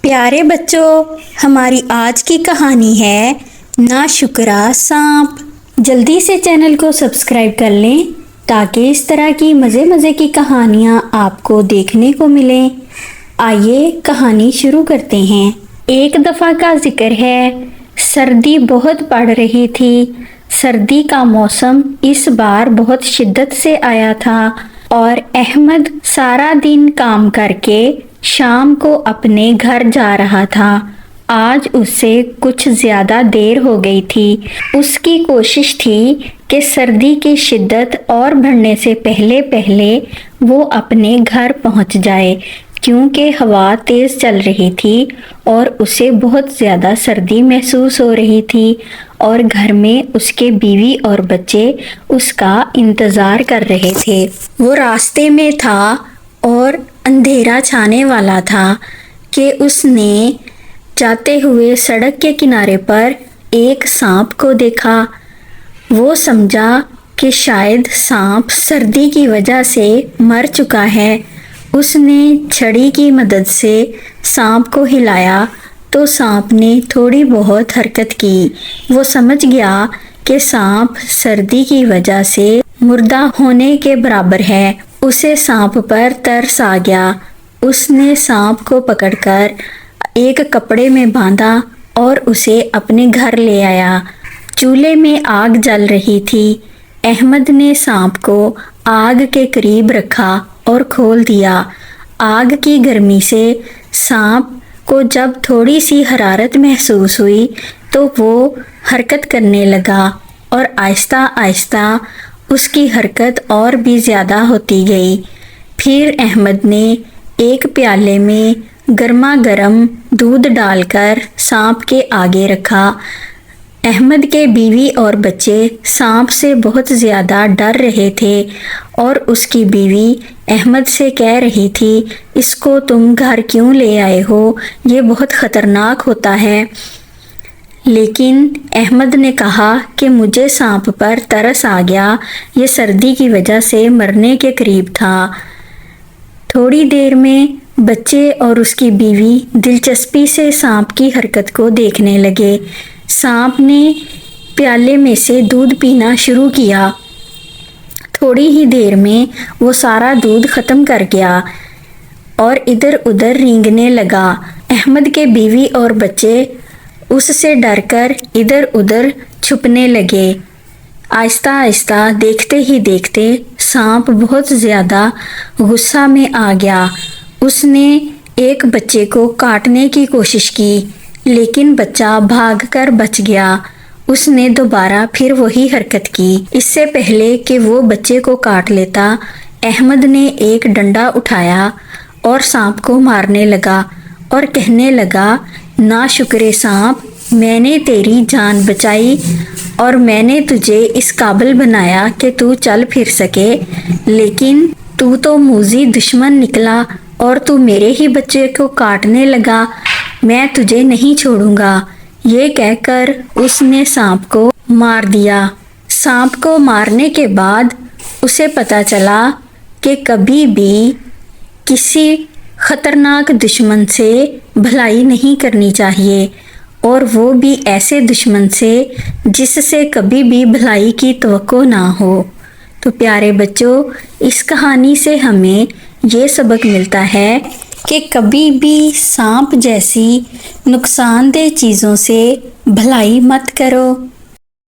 پیارے بچوں، ہماری آج کی کہانی ہے ناشکرا سانپ۔ جلدی سے چینل کو سبسکرائب کر لیں تاکہ اس طرح کی مزے کی کہانیاں آپ کو دیکھنے کو ملیں۔ آئیے کہانی شروع کرتے ہیں۔ ایک دفعہ کا ذکر ہے، سردی بہت پڑ رہی تھی۔ سردی کا موسم اس بار بہت شدت سے آیا تھا اور احمد سارا دن کام کر کے شام کو اپنے گھر جا رہا تھا۔ آج اسے کچھ زیادہ دیر ہو گئی تھی۔ اس کی کوشش تھی کہ سردی کی شدت اور بڑھنے سے پہلے وہ اپنے گھر پہنچ جائے، کیونکہ ہوا تیز چل رہی تھی اور اسے بہت زیادہ سردی محسوس ہو رہی تھی، اور گھر میں اس کے بیوی اور بچے اس کا انتظار کر رہے تھے۔ وہ راستے میں تھا اور اندھیرا چھانے والا تھا کہ اس نے جاتے ہوئے سڑک کے کنارے پر ایک سانپ کو دیکھا۔ وہ سمجھا کہ شاید سانپ سردی کی وجہ سے مر چکا ہے۔ اس نے چھڑی کی مدد سے سانپ کو ہلایا تو سانپ نے تھوڑی بہت حرکت کی۔ وہ سمجھ گیا کہ سانپ سردی کی وجہ سے مردہ ہونے کے برابر ہے۔ اسے سانپ پر ترس آ گیا۔ اس نے سانپ کو پکڑ کر ایک کپڑے میں باندھا اور اسے اپنے گھر لے آیا۔ چولہے میں آگ جل رہی تھی۔ احمد نے سانپ کو آگ کے قریب رکھا اور کھول دیا۔ آگ کی گرمی سے سانپ کو جب تھوڑی سی حرارت محسوس ہوئی تو وہ حرکت کرنے لگا، اور آہستہ آہستہ اس کی حرکت اور بھی زیادہ ہوتی گئی۔ پھر احمد نے ایک پیالے میں گرما گرم دودھ ڈال کر سانپ کے آگے رکھا۔ احمد کے بیوی اور بچے سانپ سے بہت زیادہ ڈر رہے تھے، اور اس کی بیوی احمد سے کہہ رہی تھی، اس کو تم گھر کیوں لے آئے ہو؟ یہ بہت خطرناک ہوتا ہے۔ لیکن احمد نے کہا کہ مجھے سانپ پر ترس آ گیا، یہ سردی کی وجہ سے مرنے کے قریب تھا۔ تھوڑی دیر میں بچے اور اس کی بیوی دلچسپی سے سانپ کی حرکت کو دیکھنے لگے۔ سانپ نے پیالے میں سے دودھ پینا شروع کیا۔ تھوڑی ہی دیر میں وہ سارا دودھ ختم کر گیا اور ادھر ادھر رینگنے لگا۔ احمد کے بیوی اور بچے اس سے ڈر کر ادھر ادھر چھپنے لگے۔ آہستہ آہستہ دیکھتے ہی دیکھتے سانپ بہت زیادہ غصہ میں آ گیا۔ اس نے ایک بچے کو کاٹنے کی کوشش کی، لیکن بچہ بھاگ کر بچ گیا۔ اس نے دوبارہ پھر وہی حرکت کی۔ اس سے پہلے کہ وہ بچے کو کاٹ لیتا، احمد نے ایک ڈنڈا اٹھایا اور سانپ کو مارنے لگا اور کہنے لگا، ناشکرے سانپ، میں نے تیری جان بچائی اور میں نے تجھے اس قابل بنایا کہ تو چل پھر سکے، لیکن تو تو موذی دشمن نکلا اور تو میرے ہی بچے کو کاٹنے لگا۔ میں تجھے نہیں چھوڑوں گا۔ یہ کہہ کر اس نے سانپ کو مار دیا۔ سانپ کو مارنے کے بعد اسے پتہ چلا کہ کبھی بھی کسی خطرناک دشمن سے بھلائی نہیں کرنی چاہیے، اور وہ بھی ایسے دشمن سے جس سے کبھی بھی بھلائی کی توقع نہ ہو۔ تو پیارے بچوں، اس کہانی سے ہمیں یہ سبق ملتا ہے کہ کبھی بھی سانپ جیسی نقصان دہ چیزوں سے بھلائی مت کرو۔